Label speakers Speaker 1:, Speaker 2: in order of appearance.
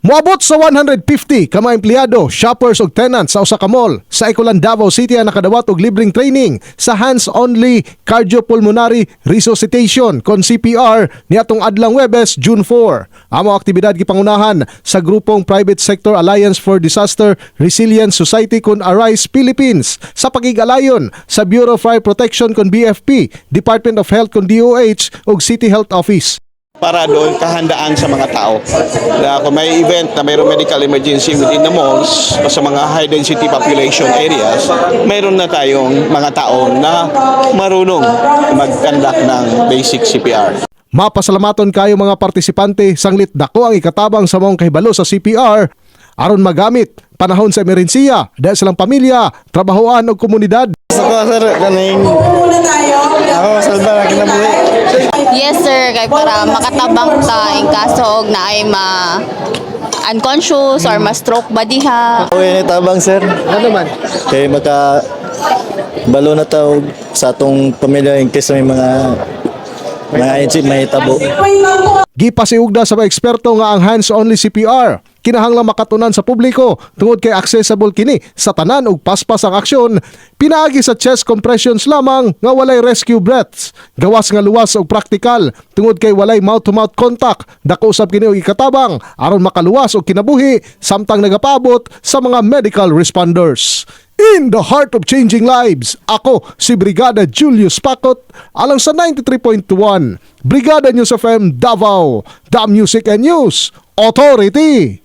Speaker 1: Moabot sa 150 ka mga empleyado, shoppers ug tenants sa usa ka mall sa Ecolan, Davao City ang nakadawat og libreng training sa hands-only cardiopulmonary resuscitation kon CPR niadtong adlang Huwebes, June 4. Amo aktibidad gipangunahan sa grupong Private Sector Alliance for Disaster Resilience Society kon Arise Philippines sa pagigalayon sa Bureau of Fire Protection kon BFP, Department of Health kon DOH ug City Health Office.
Speaker 2: Para doon kahandaan sa mga tao. Na kung may event na mayroong medical emergency within the malls o sa mga high density population areas, mayroon na tayong mga tao na marunong mag-conduct ng basic CPR.
Speaker 1: Mapasalamaton kayo mga partisipante sanglit dako ang ikatabang sa mong kahibalo sa CPR aron magamit panahon sa emerhensiya dahil silang pamilya, trabahoan o komunidad.
Speaker 3: Ako sir, kaning ako salba na kinabuhi.
Speaker 4: Yes sir, kay para makatabang ta in kaso og naay unconscious or ma-stroke ba diha.
Speaker 3: Uy, tabang sir.
Speaker 1: Ano man?
Speaker 3: Kay maka balo na tawag sa atong pamilya in case may mga incident may tabo.
Speaker 1: Gipasiugda sa mga eksperto nga ang hands-only CPR kinahanglang makatunan sa publiko tungod kay accessible kini sa tanan ug paspas ang aksyon. Pinaagi sa chest compressions lamang nga walay rescue breaths. Gawas nga luwas ug praktikal tungod kay walay mouth-to-mouth contact. Dako usab kini og ikatabang aron makaluwas og kinabuhi samtang nagapabot sa mga medical responders. In the heart of changing lives, ako si Brigada Julius Pacot alang sa 93.1 Brigada News FM Davao, The Music and News Authority.